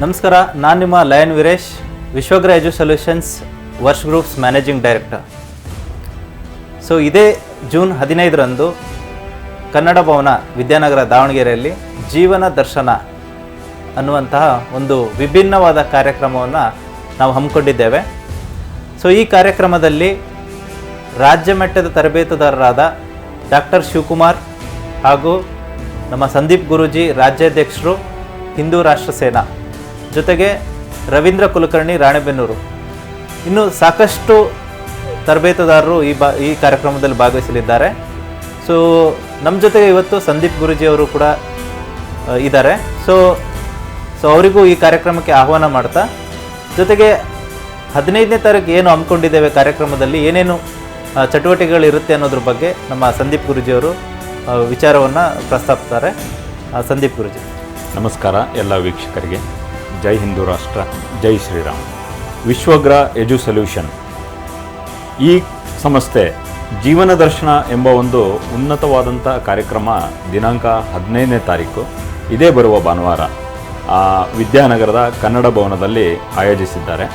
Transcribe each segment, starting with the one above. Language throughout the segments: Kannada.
ನಮಸ್ಕಾರ, ನಾನು ನಿಮ್ಮ ಲಯನ್ ವೀರೇಶ್, ವಿಶ್ವಗ್ರ ಎಜು ಸೊಲ್ಯೂಷನ್ಸ್ ವರ್ಷ ಗ್ರೂಪ್ಸ್ ಮ್ಯಾನೇಜಿಂಗ್ ಡೈರೆಕ್ಟರ್. ಸೊ ಇದೇ ಜೂನ್ 15ರಂದು ಕನ್ನಡ ಭವನ ವಿದ್ಯಾನಗರ ದಾವಣಗೆರೆಯಲ್ಲಿ ಜೀವನ ದರ್ಶನ ಅನ್ನುವಂತಹ ಒಂದು ವಿಭಿನ್ನವಾದ ಕಾರ್ಯಕ್ರಮವನ್ನು ನಾವು ಹಮ್ಮಿಕೊಂಡಿದ್ದೇವೆ. ಸೊ ಈ ಕಾರ್ಯಕ್ರಮದಲ್ಲಿ ರಾಜ್ಯ ಮಟ್ಟದ ತರಬೇತುದಾರರಾದ ಡಾಕ್ಟರ್ ಶಿವಕುಮಾರ್ ಹಾಗೂ ನಮ್ಮ ಸಂದೀಪ್ ಗುರೂಜಿ ರಾಜ್ಯಾಧ್ಯಕ್ಷರು ಹಿಂದೂ ರಾಷ್ಟ್ರ ಸೇನಾ, ಜೊತೆಗೆ ರವೀಂದ್ರ ಕುಲಕರ್ಣಿ ರಾಣೆಬೆನ್ನೂರು, ಇನ್ನು ಸಾಕಷ್ಟು ತರಬೇತುದಾರರು ಈ ಕಾರ್ಯಕ್ರಮದಲ್ಲಿ ಭಾಗವಹಿಸಲಿದ್ದಾರೆ. ಸೊ ನಮ್ಮ ಜೊತೆಗೆ ಇವತ್ತು ಸಂದೀಪ್ ಗುರೂಜಿ ಅವರು ಕೂಡ ಇದ್ದಾರೆ. ಸೊ ಅವರಿಗೂ ಈ ಕಾರ್ಯಕ್ರಮಕ್ಕೆ ಆಹ್ವಾನ ಮಾಡ್ತಾ, ಜೊತೆಗೆ 15ನೇ ತಾರೀಕು ಏನು ಹಮ್ಮಿಕೊಂಡಿದ್ದೇವೆ, ಕಾರ್ಯಕ್ರಮದಲ್ಲಿ ಏನೇನು ಚಟುವಟಿಕೆಗಳಿರುತ್ತೆ ಅನ್ನೋದ್ರ ಬಗ್ಗೆ ನಮ್ಮ ಸಂದೀಪ್ ಗುರೂಜಿಯವರು ವಿಚಾರವನ್ನು ಪ್ರಸ್ತಾಪಿಸ್ತಾರೆ. ಸಂದೀಪ್ ಗುರೂಜಿ. ನಮಸ್ಕಾರ ಎಲ್ಲ ವೀಕ್ಷಕರಿಗೆ. ಜೈ ಹಿಂದೂ ರಾಷ್ಟ್ರ, ಜೈ ಶ್ರೀರಾಮ್. ವಿಶ್ವಗ್ರ ಎಜು ಸೊಲ್ಯೂಷನ್ ಈ ಸಂಸ್ಥೆ ಜೀವನ ದರ್ಶನ ಎಂಬ ಒಂದು ಉನ್ನತವಾದಂಥ ಕಾರ್ಯಕ್ರಮ ದಿನಾಂಕ 15ನೇ ತಾರೀಕು ಇದೇ ಬರುವ ಭಾನುವಾರ ವಿದ್ಯಾನಗರದ ಕನ್ನಡ ಭವನದಲ್ಲಿ ಆಯೋಜಿಸಿದ್ದಾರೆ.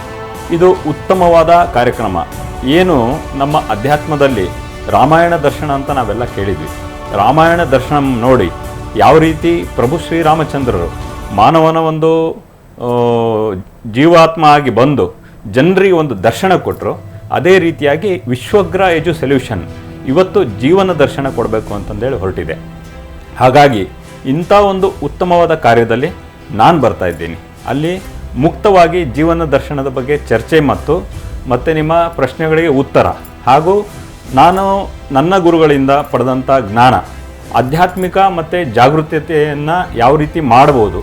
ಇದು ಉತ್ತಮವಾದ ಕಾರ್ಯಕ್ರಮ. ಏನು ನಮ್ಮ ಅಧ್ಯಾತ್ಮದಲ್ಲಿ ರಾಮಾಯಣ ದರ್ಶನ ಅಂತ ನಾವೆಲ್ಲ ಕೇಳಿದ್ವಿ. ರಾಮಾಯಣ ದರ್ಶನ ನೋಡಿ ಯಾವ ರೀತಿ ಪ್ರಭು ಶ್ರೀರಾಮಚಂದ್ರರು ಮಾನವನ ಒಂದು ಜೀವಾತ್ಮ ಆಗಿ ಬಂದು ಜನರಿಗೆ ಒಂದು ದರ್ಶನ ಕೊಟ್ಟರು, ಅದೇ ರೀತಿಯಾಗಿ ವಿಶ್ವಗ್ರ ಎಜು ಸೊಲ್ಯೂಷನ್ ಇವತ್ತು ಜೀವನ ದರ್ಶನ ಕೊಡಬೇಕು ಅಂತಂದೇಳಿ ಹೊರಟಿದೆ. ಹಾಗಾಗಿ ಇಂಥ ಒಂದು ಉತ್ತಮವಾದ ಕಾರ್ಯದಲ್ಲಿ ನಾನು ಬರ್ತಾ ಇದ್ದೀನಿ. ಅಲ್ಲಿ ಮುಕ್ತವಾಗಿ ಜೀವನ ದರ್ಶನದ ಬಗ್ಗೆ ಚರ್ಚೆ ಮತ್ತು ನಿಮ್ಮ ಪ್ರಶ್ನೆಗಳಿಗೆ ಉತ್ತರ, ಹಾಗೂ ನಾನು ನನ್ನ ಗುರುಗಳಿಂದ ಪಡೆದಂಥ ಜ್ಞಾನ, ಆಧ್ಯಾತ್ಮಿಕ ಮತ್ತು ಜಾಗೃತತೆಯನ್ನು ಯಾವ ರೀತಿ ಮಾಡ್ಬೋದು.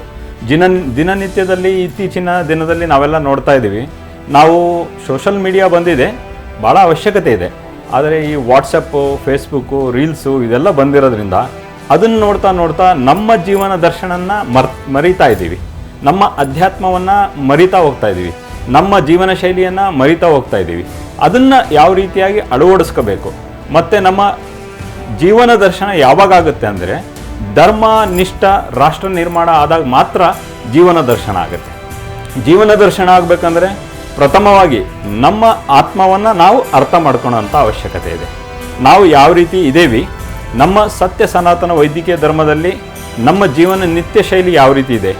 ದಿನನಿತ್ಯದಲ್ಲಿ ಇತ್ತೀಚಿನ ದಿನದಲ್ಲಿ ನಾವೆಲ್ಲ ನೋಡ್ತಾ ಇದ್ದೀವಿ. ನಾವು ಸೋಷಲ್ ಮೀಡಿಯಾ ಬಂದಿದೆ, ಭಾಳ ಅವಶ್ಯಕತೆ ಇದೆ. ಆದರೆ ಈ ವಾಟ್ಸಪ್ಪು, ಫೇಸ್ಬುಕ್ಕು, ರೀಲ್ಸು ಇದೆಲ್ಲ ಬಂದಿರೋದ್ರಿಂದ ಅದನ್ನು ನೋಡ್ತಾ ನಮ್ಮ ಜೀವನ ದರ್ಶನನ ಮರಿತಾ ಇದ್ದೀವಿ. ನಮ್ಮ ಅಧ್ಯಾತ್ಮವನ್ನು ಮರಿತಾ ಹೋಗ್ತಾ ಇದ್ದೀವಿ. ನಮ್ಮ ಜೀವನ ಶೈಲಿಯನ್ನು ಮರಿತಾ ಹೋಗ್ತಾ ಇದ್ದೀವಿ. ಅದನ್ನು ಯಾವ ರೀತಿಯಾಗಿ ಅಳವಡಿಸ್ಕೋಬೇಕು, ಮತ್ತು ನಮ್ಮ ಜೀವನ ದರ್ಶನ ಯಾವಾಗ ಆಗುತ್ತೆ ಅಂದರೆ ಧರ್ಮ ನಿಷ್ಠ ರಾಷ್ಟ್ರ ನಿರ್ಮಾಣ ಆದಾಗ ಮಾತ್ರ ಜೀವನ ದರ್ಶನ ಆಗುತ್ತೆ. ಜೀವನ ದರ್ಶನ ಆಗಬೇಕಂದ್ರೆ ಪ್ರಥಮವಾಗಿ ನಮ್ಮ ಆತ್ಮವನ್ನು ನಾವು ಅರ್ಥ ಮಾಡ್ಕೊಳ್ಳೋಂಥ ಅವಶ್ಯಕತೆ ಇದೆ. ನಾವು ಯಾವ ರೀತಿ ಇದ್ದೇವೆ, ನಮ್ಮ ಸತ್ಯ ಸನಾತನ ವೈದ್ಯಕೀಯ ಧರ್ಮದಲ್ಲಿ ನಮ್ಮ ಜೀವನ ನಿತ್ಯ ಶೈಲಿ ಯಾವ ರೀತಿ ಇದೆ.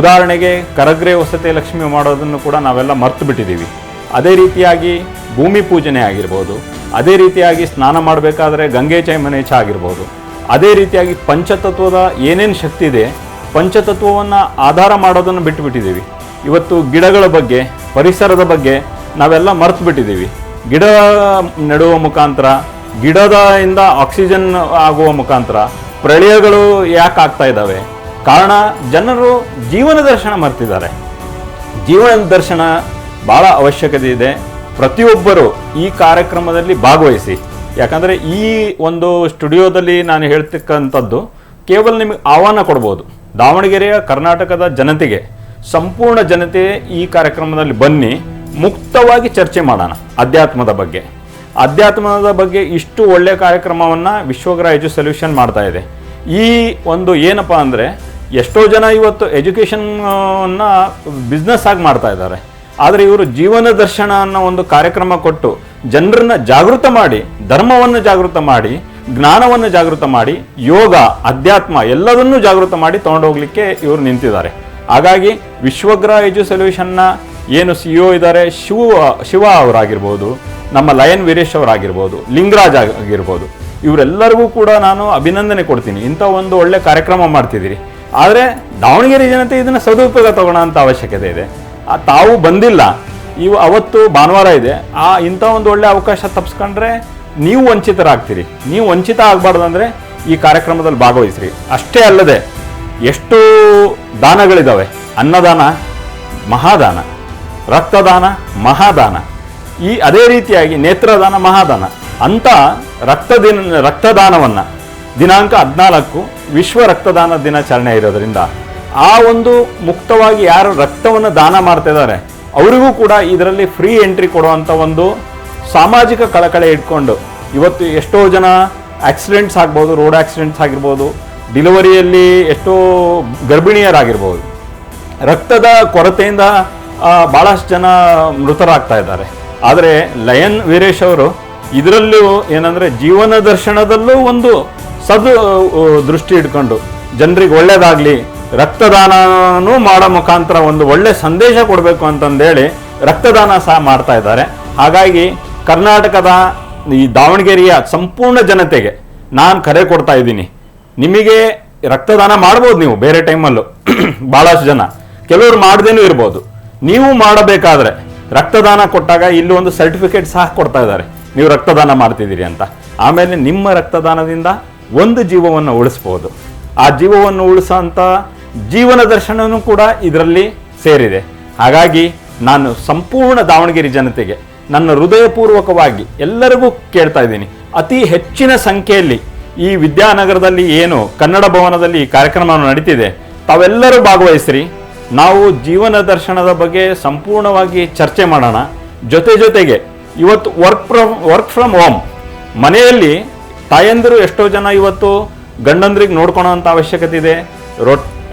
ಉದಾಹರಣೆಗೆ ಕರಗ್ರೆ ವಸತಿ ಲಕ್ಷ್ಮಿ ಮಾಡೋದನ್ನು ಕೂಡ ನಾವೆಲ್ಲ ಮರ್ತು ಬಿಟ್ಟಿದ್ದೀವಿ. ಅದೇ ರೀತಿಯಾಗಿ ಭೂಮಿ ಪೂಜನೆ ಆಗಿರ್ಬೋದು, ಅದೇ ರೀತಿಯಾಗಿ ಸ್ನಾನ ಮಾಡಬೇಕಾದ್ರೆ ಗಂಗೆ ಚೈಮನೇಚ ಆಗಿರ್ಬೋದು, ಅದೇ ರೀತಿಯಾಗಿ ಪಂಚತತ್ವದ ಏನೇನು ಶಕ್ತಿ ಇದೆ, ಪಂಚತತ್ವವನ್ನು ಆಧಾರ ಮಾಡೋದನ್ನು ಬಿಟ್ಟುಬಿಟ್ಟಿದ್ದೀವಿ. ಇವತ್ತು ಗಿಡಗಳ ಬಗ್ಗೆ, ಪರಿಸರದ ಬಗ್ಗೆ ನಾವೆಲ್ಲ ಮರ್ತು ಬಿಟ್ಟಿದ್ದೀವಿ. ಗಿಡ ನೆಡುವ ಮುಖಾಂತರ, ಗಿಡದಿಂದ ಆಕ್ಸಿಜನ್ ಆಗುವ ಮುಖಾಂತರ ಪ್ರಳಯಗಳು ಯಾಕೆ ಆಗ್ತಾ ಇದ್ದಾವೆ? ಕಾರಣ ಜನರು ಜೀವನ ದರ್ಶನ ಮರ್ತಿದ್ದಾರೆ. ಜೀವನ ದರ್ಶನ ಭಾಳ ಅವಶ್ಯಕತೆ ಇದೆ. ಪ್ರತಿಯೊಬ್ಬರು ಈ ಕಾರ್ಯಕ್ರಮದಲ್ಲಿ ಭಾಗವಹಿಸಿ. ಯಾಕಂದರೆ ಈ ಒಂದು ಸ್ಟುಡಿಯೋದಲ್ಲಿ ನಾನು ಹೇಳ್ತಕ್ಕಂಥದ್ದು ಕೇವಲ ನಿಮಗೆ ಆಹ್ವಾನ ಕೊಡ್ಬೋದು. ದಾವಣಗೆರೆಯ ಕರ್ನಾಟಕದ ಜನತೆಗೆ, ಸಂಪೂರ್ಣ ಜನತೆ ಈ ಕಾರ್ಯಕ್ರಮದಲ್ಲಿ ಬನ್ನಿ, ಮುಕ್ತವಾಗಿ ಚರ್ಚೆ ಮಾಡೋಣ ಅಧ್ಯಾತ್ಮದ ಬಗ್ಗೆ. ಅಧ್ಯಾತ್ಮದ ಬಗ್ಗೆ ಇಷ್ಟು ಒಳ್ಳೆಯ ಕಾರ್ಯಕ್ರಮವನ್ನು ವಿಶ್ವಗ್ರ ಎಜು ಸೊಲ್ಯೂಷನ್ ಮಾಡ್ತಾ ಇದೆ. ಈ ಒಂದು ಏನಪ್ಪ ಅಂದರೆ, ಎಷ್ಟೋ ಜನ ಇವತ್ತು ಎಜುಕೇಷನ್ನ ಬಿಸ್ನೆಸ್ ಆಗಿ ಮಾಡ್ತಾ ಇದ್ದಾರೆ. ಆದರೆ ಇವರು ಜೀವನ ದರ್ಶನ ಅನ್ನೋ ಒಂದು ಕಾರ್ಯಕ್ರಮ ಕೊಟ್ಟು ಜನರನ್ನ ಜಾಗೃತ ಮಾಡಿ, ಧರ್ಮವನ್ನು ಜಾಗೃತ ಮಾಡಿ, ಜ್ಞಾನವನ್ನು ಜಾಗೃತ ಮಾಡಿ, ಯೋಗ, ಅಧ್ಯಾತ್ಮ ಎಲ್ಲದನ್ನೂ ಜಾಗೃತ ಮಾಡಿ ತೊಗೊಂಡೋಗ್ಲಿಕ್ಕೆ ಇವರು ನಿಂತಿದ್ದಾರೆ. ಹಾಗಾಗಿ ವಿಶ್ವಗ್ರ ಎಜು ಸೊಲ್ಯೂಷನ್ನ ಏನು CEO ಇದ್ದಾರೆ, ಶಿವ ಅವರಾಗಿರ್ಬೋದು, ನಮ್ಮ ಲಯನ್ ವೀರೇಶ್ ಅವರಾಗಿರ್ಬೋದು, ಲಿಂಗರಾಜ್ ಆಗಿರ್ಬೋದು, ಇವರೆಲ್ಲರಿಗೂ ಕೂಡ ನಾನು ಅಭಿನಂದನೆ ಕೊಡ್ತೀನಿ. ಇಂಥ ಒಂದು ಒಳ್ಳೆ ಕಾರ್ಯಕ್ರಮ ಮಾಡ್ತಿದ್ದೀರಿ. ಆದರೆ ದಾವಣಗೆರೆ ಜನತೆ ಇದನ್ನು ಸದುಪಯೋಗ ತಗೊಳ್ಳೋ ಅಂಥ ಅವಶ್ಯಕತೆ ಇದೆ. ತಾವು ಬಂದಿಲ್ಲ, ಅವತ್ತು ಭಾನುವಾರ ಇದೆ, ಇಂಥ ಒಂದು ಒಳ್ಳೆ ಅವಕಾಶ ತಪ್ಪಿಸ್ಕೊಂಡ್ರೆ ನೀವು ವಂಚಿತರಾಗ್ತೀರಿ. ನೀವು ವಂಚಿತ ಆಗಬಾರ್ದಂದ್ರೆ ಈ ಕಾರ್ಯಕ್ರಮದಲ್ಲಿ ಭಾಗವಹಿಸ್ರಿ. ಅಷ್ಟೇ ಅಲ್ಲದೆ ಎಷ್ಟು ದಾನಗಳಿದ್ದಾವೆ. ಅನ್ನದಾನ ಮಹಾದಾನ, ರಕ್ತದಾನ ಮಹಾದಾನ, ಅದೇ ರೀತಿಯಾಗಿ ನೇತ್ರದಾನ ಮಹಾದಾನ ಅಂತ ರಕ್ತದಾನವನ್ನು ದಿನಾಂಕ 14 ವಿಶ್ವ ರಕ್ತದಾನ ದಿನಾಚರಣೆ ಇರೋದರಿಂದ ಆ ಒಂದು ಮುಕ್ತವಾಗಿ ಯಾರು ರಕ್ತವನ್ನು ದಾನ ಮಾಡ್ತಾ ಇದ್ದಾರೆ ಅವರಿಗೂ ಕೂಡ ಇದರಲ್ಲಿ ಫ್ರೀ ಎಂಟ್ರಿ ಕೊಡುವಂಥ ಒಂದು ಸಾಮಾಜಿಕ ಕಳಕಳಿ ಇಟ್ಕೊಂಡು ಇವತ್ತು ಎಷ್ಟೋ ಜನ ಆಕ್ಸಿಡೆಂಟ್ಸ್ ಆಗ್ಬೋದು, ರೋಡ್ ಆಕ್ಸಿಡೆಂಟ್ಸ್ ಆಗಿರ್ಬೋದು, ಡೆಲಿವರಿಯಲ್ಲಿ ಎಷ್ಟೋ ಗರ್ಭಿಣಿಯರಾಗಿರ್ಬೋದು, ರಕ್ತದ ಕೊರತೆಯಿಂದ ಭಾಳಷ್ಟು ಜನ ಮೃತರಾಗ್ತಾ ಇದ್ದಾರೆ. ಆದರೆ ಲಯನ್ ವೀರೇಶ್ ಅವರು ಇದರಲ್ಲೂ ಏನಂದರೆ ಜೀವನ ದರ್ಶನದಲ್ಲೂ ಒಂದು ದೃಷ್ಟಿ ಇಟ್ಕೊಂಡು ಜನರಿಗೆ ಒಳ್ಳೇದಾಗಲಿ, ರಕ್ತದಾನನೂ ಮಾಡೋ ಮುಖಾಂತರ ಒಂದು ಒಳ್ಳೆ ಸಂದೇಶ ಕೊಡಬೇಕು ಅಂತಂದೇಳಿ ರಕ್ತದಾನ ಸಹ ಮಾಡ್ತಾ ಇದ್ದಾರೆ. ಹಾಗಾಗಿ ಕರ್ನಾಟಕದ ಈ ದಾವಣಗೆರೆಯ ಸಂಪೂರ್ಣ ಜನತೆಗೆ ನಾನು ಕರೆ ಕೊಡ್ತಾ ಇದ್ದೀನಿ. ನಿಮಗೆ ರಕ್ತದಾನ ಮಾಡ್ಬೋದು, ನೀವು ಬೇರೆ ಟೈಮಲ್ಲೂ ಭಾಳಷ್ಟು ಜನ ಕೆಲವರು ಮಾಡ್ದೇನೂ ಇರ್ಬೋದು. ನೀವು ಮಾಡಬೇಕಾದ್ರೆ ರಕ್ತದಾನ ಕೊಟ್ಟಾಗ ಇಲ್ಲಿ ಒಂದು ಸರ್ಟಿಫಿಕೇಟ್ ಸಹ ಕೊಡ್ತಾ ಇದ್ದಾರೆ, ನೀವು ರಕ್ತದಾನ ಮಾಡ್ತಿದ್ದೀರಿ ಅಂತ. ಆಮೇಲೆ ನಿಮ್ಮ ರಕ್ತದಾನದಿಂದ ಒಂದು ಜೀವವನ್ನು ಉಳಿಸ್ಬೋದು. ಆ ಜೀವವನ್ನು ಉಳಿಸೋಂಥ ಜೀವನ ದರ್ಶನವೂ ಕೂಡ ಇದರಲ್ಲಿ ಸೇರಿದೆ. ಹಾಗಾಗಿ ನಾನು ಸಂಪೂರ್ಣ ದಾವಣಗೆರೆ ಜನತೆಗೆ ನನ್ನ ಹೃದಯಪೂರ್ವಕವಾಗಿ ಎಲ್ಲರಿಗೂ ಕೇಳ್ತಾ ಇದ್ದೀನಿ, ಅತಿ ಹೆಚ್ಚಿನ ಸಂಖ್ಯೆಯಲ್ಲಿ ಈ ವಿದ್ಯಾನಗರದಲ್ಲಿ ಏನು ಕನ್ನಡ ಭವನದಲ್ಲಿ ಈ ಕಾರ್ಯಕ್ರಮ ನಡೀತಿದೆ, ತಾವೆಲ್ಲರೂ ಭಾಗವಹಿಸ್ರಿ. ನಾವು ಜೀವನ ದರ್ಶನದ ಬಗ್ಗೆ ಸಂಪೂರ್ಣವಾಗಿ ಚರ್ಚೆ ಮಾಡೋಣ. ಜೊತೆಗೆ ಇವತ್ತು ವರ್ಕ್ ಫ್ರಮ್ ಹೋಮ್, ಮನೆಯಲ್ಲಿ ತಾಯಂದಿರು ಎಷ್ಟೋ ಜನ ಇವತ್ತು ಗಂಡಂದ್ರಿಗೆ ನೋಡ್ಕೊಳೋ ಅಂಥ ಅವಶ್ಯಕತೆ ಇದೆ,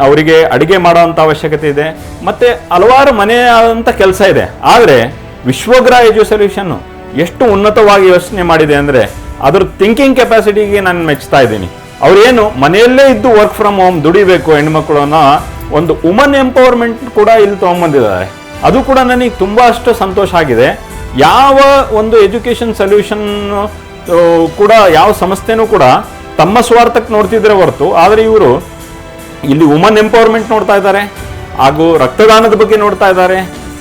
ಅವರಿಗೆ ಅಡುಗೆ ಮಾಡೋ ಅಂಥ ಅವಶ್ಯಕತೆ ಇದೆ, ಮತ್ತು ಹಲವಾರು ಮನೆಯಾದಂಥ ಕೆಲಸ ಇದೆ. ಆದರೆ ವಿಶ್ವಗ್ರ ಎಜು ಸೊಲ್ಯೂಷನ್ನು ಎಷ್ಟು ಉನ್ನತವಾಗಿ ಯೋಚನೆ ಮಾಡಿದೆ ಅಂದರೆ ಅದ್ರ ಥಿಂಕಿಂಗ್ ಕೆಪಾಸಿಟಿಗೆ ನಾನು ಮೆಚ್ತಾ ಇದ್ದೀನಿ. ಅವರೇನು ಮನೆಯಲ್ಲೇ ಇದ್ದು ವರ್ಕ್ ಫ್ರಮ್ ಹೋಮ್ ದುಡಿಬೇಕು ಹೆಣ್ಮಕ್ಳು ಅನ್ನೋ ಒಂದು ವುಮನ್ ಎಂಪವರ್ಮೆಂಟ್ ಕೂಡ ಇಲ್ಲಿ ತೊಗೊಂಬಂದಿದ್ದಾರೆ. ಅದು ಕೂಡ ನನಗೆ ತುಂಬ ಅಷ್ಟು ಸಂತೋಷ ಆಗಿದೆ. ಯಾವ ಒಂದು ಎಜುಕೇಷನ್ ಸೊಲ್ಯೂಷನ್ ಕೂಡ ಯಾವ ಸಂಸ್ಥೆನೂ ಕೂಡ ತಮ್ಮ ಸ್ವಾರ್ಥಕ್ಕೆ ನೋಡ್ತಿದ್ರೆ ಹೊರತು, ಆದರೆ ಇವರು ಇಲ್ಲಿ ವುಮನ್ ಎಂಪವರ್ಮೆಂಟ್ ನೋಡ್ತಾ ಇದ್ದಾರೆ, ಹಾಗೂ ರಕ್ತದಾನದ ಬಗ್ಗೆ ನೋಡ್ತಾ ಇದ್ದಾರೆ,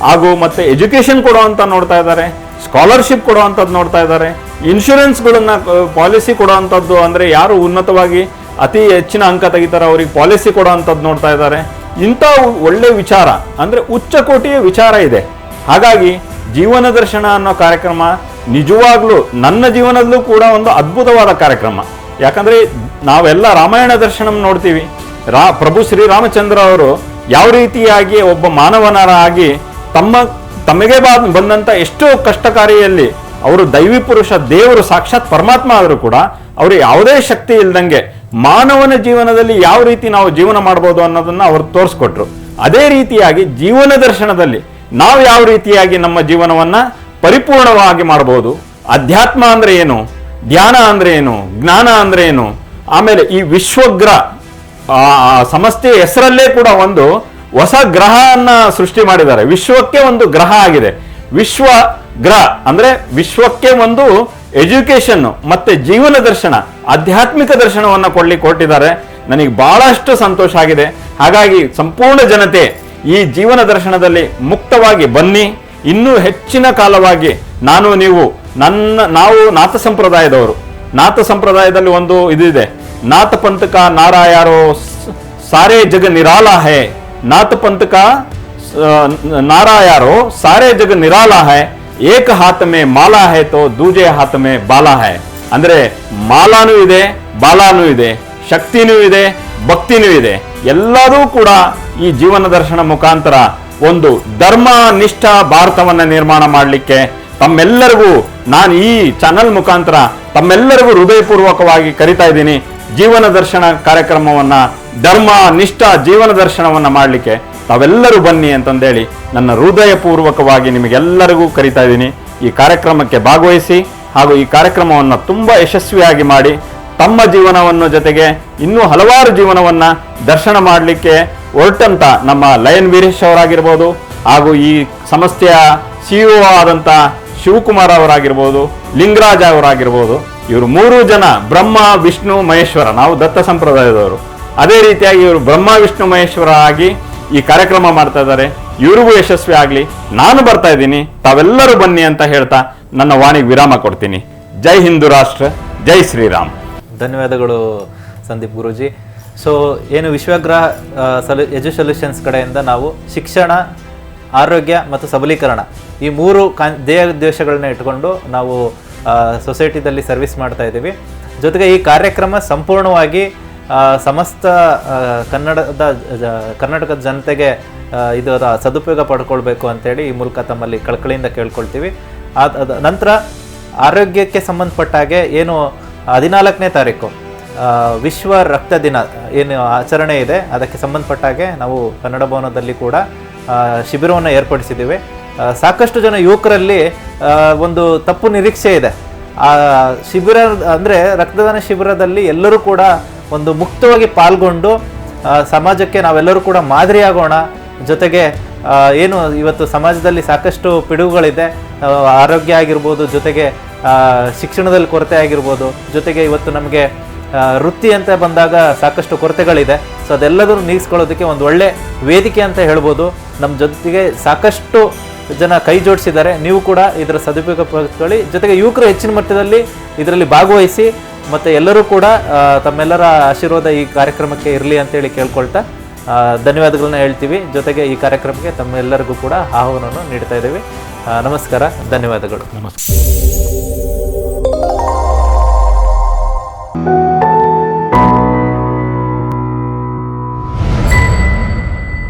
ಹಾಗೂ ಮತ್ತೆ ಎಜುಕೇಷನ್ ಕೊಡುವಂತ ನೋಡ್ತಾ ಇದ್ದಾರೆ, ಸ್ಕಾಲರ್ಶಿಪ್ ಕೊಡುವಂಥದ್ದು ನೋಡ್ತಾ ಇದ್ದಾರೆ, ಇನ್ಶೂರೆನ್ಸ್ಗಳನ್ನ ಪಾಲಿಸಿ ಕೊಡುವಂಥದ್ದು, ಅಂದರೆ ಯಾರು ಉನ್ನತವಾಗಿ ಅತಿ ಹೆಚ್ಚಿನ ಅಂಕ ತೆಗಿತಾರೆ ಅವ್ರಿಗೆ ಪಾಲಿಸಿ ಕೊಡುವಂಥದ್ದು ನೋಡ್ತಾ ಇದ್ದಾರೆ. ಇಂಥ ಒಳ್ಳೆ ವಿಚಾರ, ಅಂದರೆ ಉಚ್ಚ ಕೋಟಿಯ ವಿಚಾರ ಇದೆ. ಹಾಗಾಗಿ ಜೀವನ ದರ್ಶನ ಅನ್ನೋ ಕಾರ್ಯಕ್ರಮ ನಿಜವಾಗ್ಲೂ ನನ್ನ ಜೀವನದಲ್ಲೂ ಕೂಡ ಒಂದು ಅದ್ಭುತವಾದ ಕಾರ್ಯಕ್ರಮ. ಯಾಕಂದರೆ ನಾವೆಲ್ಲ ರಾಮಾಯಣ ದರ್ಶನ ನೋಡ್ತೀವಿ. ಪ್ರಭು ಶ್ರೀರಾಮಚಂದ್ರ ಅವರು ಯಾವ ರೀತಿಯಾಗಿ ಒಬ್ಬ ಮಾನವನರಾಗಿ ತಮಗೆ ಬಂದಂಥ ಎಷ್ಟೋ ಕಷ್ಟಕಾರಿಯಲ್ಲಿ ಅವರು ದೈವಿ ಪುರುಷ, ದೇವರು ಸಾಕ್ಷಾತ್ ಪರಮಾತ್ಮ ಆದರೂ ಕೂಡ ಅವರು ಯಾವುದೇ ಶಕ್ತಿ ಇಲ್ದಂಗೆ ಮಾನವನ ಜೀವನದಲ್ಲಿ ಯಾವ ರೀತಿ ನಾವು ಜೀವನ ಮಾಡ್ಬೋದು ಅನ್ನೋದನ್ನ ಅವರು ತೋರಿಸ್ಕೊಟ್ರು. ಅದೇ ರೀತಿಯಾಗಿ ಜೀವನ ದರ್ಶನದಲ್ಲಿ ನಾವು ಯಾವ ರೀತಿಯಾಗಿ ನಮ್ಮ ಜೀವನವನ್ನ ಪರಿಪೂರ್ಣವಾಗಿ ಮಾಡಬಹುದು, ಅಧ್ಯಾತ್ಮ ಅಂದ್ರೆ ಏನು, ಧ್ಯಾನ ಅಂದ್ರೆ ಏನು, ಜ್ಞಾನ ಅಂದ್ರೆ ಏನು, ಆಮೇಲೆ ಈ ವಿಶ್ವಗ್ರ ಸಂಸ್ಥೆಯ ಹೆಸರಲ್ಲೇ ಕೂಡ ಒಂದು ಹೊಸ ಗ್ರಹವನ್ನ ಸೃಷ್ಟಿ ಮಾಡಿದ್ದಾರೆ. ವಿಶ್ವಕ್ಕೆ ಒಂದು ಗ್ರಹ ಆಗಿದೆ. ವಿಶ್ವ ಗ್ರಹ ಅಂದ್ರೆ ವಿಶ್ವಕ್ಕೆ ಒಂದು ಎಜುಕೇಶನ್ ಮತ್ತೆ ಜೀವನ ದರ್ಶನ, ಆಧ್ಯಾತ್ಮಿಕ ದರ್ಶನವನ್ನ ಕೊಟ್ಟಿದ್ದಾರೆ. ನನಗೆ ಬಹಳಷ್ಟು ಸಂತೋಷ ಆಗಿದೆ. ಹಾಗಾಗಿ ಸಂಪೂರ್ಣ ಜನತೆ ಈ ಜೀವನ ದರ್ಶನದಲ್ಲಿ ಮುಕ್ತವಾಗಿ ಬನ್ನಿ. ಇನ್ನೂ ಹೆಚ್ಚಿನ ಕಾಲವಾಗಿ ನಾವು ನಾಥ ಸಂಪ್ರದಾಯದವರು. ನಾಥ ಸಂಪ್ರದಾಯದಲ್ಲಿ ಒಂದು ಇದಿದೆ, ನಾಥ ಪಂಥ ಕಾ ನಾರಾ ಯಾರೋ ಸಾರೇ ಜಗ ನಿರಾಲಾ ಹೈ, ನಾಥ ಪಂಥ ಕಾ ನಾರಾ ಯಾರೋ ಸಾರೇ ಜಗ ನಿರಾಲಾ ಹೈ, ಏಕ ಹಾತ ಮೇ ಮಾಲಾ ಹೈ ತೋ ದೂಜೆ ಹಾತ ಮೇ ಬಾಲಾ ಹೈ. ಅಂದ್ರೆ ಮಾಲಾನೂ ಇದೆ, ಬಾಲಾನೂ ಇದೆ, ಶಕ್ತಿನೂ ಇದೆ, ಭಕ್ತಿನೂ ಇದೆ. ಎಲ್ಲರೂ ಕೂಡ ಈ ಜೀವನ ದರ್ಶನ ಮುಖಾಂತರ ಒಂದು ಧರ್ಮ ನಿಷ್ಠ ಭಾರತವನ್ನ ನಿರ್ಮಾಣ ಮಾಡಲಿಕ್ಕೆ ತಮ್ಮೆಲ್ಲರಿಗೂ ನಾನು ಈ ಚಾನಲ್ ಮುಖಾಂತರ ತಮ್ಮೆಲ್ಲರಿಗೂ ಹೃದಯಪೂರ್ವಕವಾಗಿ ಕರಿತಾ ಇದ್ದೀನಿ. ಜೀವನ ದರ್ಶನ ಕಾರ್ಯಕ್ರಮವನ್ನ, ಧರ್ಮ ನಿಷ್ಠ ಜೀವನ ದರ್ಶನವನ್ನ ಮಾಡಲಿಕ್ಕೆ ತಾವೆಲ್ಲರೂ ಬನ್ನಿ ಅಂತಂದೇಳಿ ನನ್ನ ಹೃದಯಪೂರ್ವಕವಾಗಿ ನಿಮಗೆಲ್ಲರಿಗೂ ಕರಿತಾ ಇದ್ದೀನಿ. ಈ ಕಾರ್ಯಕ್ರಮಕ್ಕೆ ಭಾಗವಹಿಸಿ ಹಾಗೂ ಈ ಕಾರ್ಯಕ್ರಮವನ್ನು ತುಂಬಾ ಯಶಸ್ವಿಯಾಗಿ ಮಾಡಿ ತಮ್ಮ ಜೀವನವನ್ನು ಜೊತೆಗೆ ಇನ್ನೂ ಹಲವಾರು ಜೀವನವನ್ನ ದರ್ಶನ ಮಾಡಲಿಕ್ಕೆ ಹೊರಟಂತ ನಮ್ಮ ಲಯನ್ ವೀರೇಶ್ ಅವರಾಗಿರ್ಬೋದು, ಹಾಗೂ ಈ ಸಂಸ್ಥೆಯ CEO ಆದಂಥ ಶಿವಕುಮಾರ್ ಅವರಾಗಿರ್ಬೋದು, ಲಿಂಗರಾಜ್ ಅವರಾಗಿರ್ಬೋದು, ಇವರು 3 ಜನ ಬ್ರಹ್ಮ ವಿಷ್ಣು ಮಹೇಶ್ವರ, ನಾವು ದತ್ತ ಸಂಪ್ರದಾಯದವರು. ಅದೇ ರೀತಿಯಾಗಿ ಇವರು ಬ್ರಹ್ಮ ವಿಷ್ಣು ಮಹೇಶ್ವರ ಆಗಿ ಈ ಕಾರ್ಯಕ್ರಮ ಮಾಡ್ತಾ ಇದ್ದಾರೆ. ಇವರಿಗೂ ಯಶಸ್ವಿ ಆಗಲಿ. ನಾನು ಬರ್ತಾ ಇದ್ದೀನಿ, ತಾವೆಲ್ಲರೂ ಬನ್ನಿ ಅಂತ ಹೇಳ್ತಾ ನನ್ನ ವಾಣಿಗೆ ವಿರಾಮ ಕೊಡ್ತೀನಿ. ಜೈ ಹಿಂದೂ ರಾಷ್ಟ್ರ, ಜೈ ಶ್ರೀರಾಮ್. ಧನ್ಯವಾದಗಳು ಸಂದೀಪ್ ಗುರೂಜಿ. ಸೊ ಏನು ವಿಶ್ವಗ್ರಹ ಎಜು ಸೊಲ್ಯೂಷನ್ಸ್ ಕಡೆಯಿಂದ ನಾವು ಶಿಕ್ಷಣ, ಆರೋಗ್ಯ ಮತ್ತು ಸಬಲೀಕರಣ ಈ 3 ಧ್ಯೇಯೋದ್ದೇಶಗಳನ್ನ ಇಟ್ಕೊಂಡು ನಾವು ಸೊಸೈಟಿದಲ್ಲಿ ಸರ್ವಿಸ್ ಮಾಡ್ತಾ ಇದ್ದೀವಿ. ಜೊತೆಗೆ ಈ ಕಾರ್ಯಕ್ರಮ ಸಂಪೂರ್ಣವಾಗಿ ಸಮಸ್ತ ಕರ್ನಾಟಕದ ಜನತೆಗೆ ಇದರ ಸದುಪಯೋಗ ಪಡ್ಕೊಳ್ಬೇಕು ಅಂತೇಳಿ ಈ ಮೂಲಕ ತಮ್ಮಲ್ಲಿ ಕಳಕಳಿಯಿಂದ ಕೇಳ್ಕೊಳ್ತೀವಿ. ನಂತರ ಆರೋಗ್ಯಕ್ಕೆ ಸಂಬಂಧಪಟ್ಟ ಹಾಗೆ ಏನು 14ನೇ ತಾರೀಕು ವಿಶ್ವ ರಕ್ತ ದಿನ ಏನು ಆಚರಣೆ ಇದೆ ಅದಕ್ಕೆ ಸಂಬಂಧಪಟ್ಟ ಹಾಗೆ ನಾವು ಕನ್ನಡ ಭವನದಲ್ಲಿ ಕೂಡ ಶಿಬಿರವನ್ನು ಏರ್ಪಡಿಸಿದ್ದೀವಿ. ಸಾಕಷ್ಟು ಜನ ಯುವಕರಲ್ಲಿ ಒಂದು ತಪ್ಪು ನಿರೀಕ್ಷೆ ಇದೆ. ಆ ಶಿಬಿರ ಅಂದರೆ ರಕ್ತದಾನ ಶಿಬಿರದಲ್ಲಿ ಎಲ್ಲರೂ ಕೂಡ ಒಂದು ಮುಕ್ತವಾಗಿ ಪಾಲ್ಗೊಂಡು ಸಮಾಜಕ್ಕೆ ನಾವೆಲ್ಲರೂ ಕೂಡ ಮಾದರಿಯಾಗೋಣ. ಜೊತೆಗೆ ಏನು ಇವತ್ತು ಸಮಾಜದಲ್ಲಿ ಸಾಕಷ್ಟು ಪಿಡುಗುಗಳಿದೆ, ಆರೋಗ್ಯ ಆಗಿರ್ಬೋದು, ಜೊತೆಗೆ ಶಿಕ್ಷಣದಲ್ಲಿ ಕೊರತೆ ಆಗಿರ್ಬೋದು, ಜೊತೆಗೆ ಇವತ್ತು ನಮಗೆ ವೃತ್ತಿ ಅಂತ ಬಂದಾಗ ಸಾಕಷ್ಟು ಕೊರತೆಗಳಿದೆ. ಸೊ ಅದೆಲ್ಲದನ್ನು ನೀಗಿಸ್ಕೊಳ್ಳೋದಕ್ಕೆ ಒಂದು ಒಳ್ಳೆ ವೇದಿಕೆ ಅಂತ ಹೇಳ್ಬೋದು. ನಮ್ಮ ಜೊತೆಗೆ ಸಾಕಷ್ಟು ಜನ ಕೈ ಜೋಡಿಸಿದ್ದಾರೆ. ನೀವು ಕೂಡ ಇದರ ಸದುಪಯೋಗ ಪಡಿಸ್ಕೊಳ್ಳಿ. ಜೊತೆಗೆ ಯುವಕರು ಹೆಚ್ಚಿನ ಮಟ್ಟದಲ್ಲಿ ಇದರಲ್ಲಿ ಭಾಗವಹಿಸಿ ಮತ್ತು ಎಲ್ಲರೂ ಕೂಡ ತಮ್ಮೆಲ್ಲರ ಆಶೀರ್ವಾದ ಈ ಕಾರ್ಯಕ್ರಮಕ್ಕೆ ಇರಲಿ ಅಂತೇಳಿ ಕೇಳ್ಕೊಳ್ತಾ ಧನ್ಯವಾದಗಳನ್ನ ಹೇಳ್ತೀವಿ. ಜೊತೆಗೆ ಈ ಕಾರ್ಯಕ್ರಮಕ್ಕೆ ತಮ್ಮೆಲ್ಲರಿಗೂ ಕೂಡ ಆಹ್ವಾನವನ್ನು ನೀಡ್ತಾ ಇದ್ದೀವಿ. ನಮಸ್ಕಾರ, ಧನ್ಯವಾದಗಳು. ನಮಸ್ಕಾರ.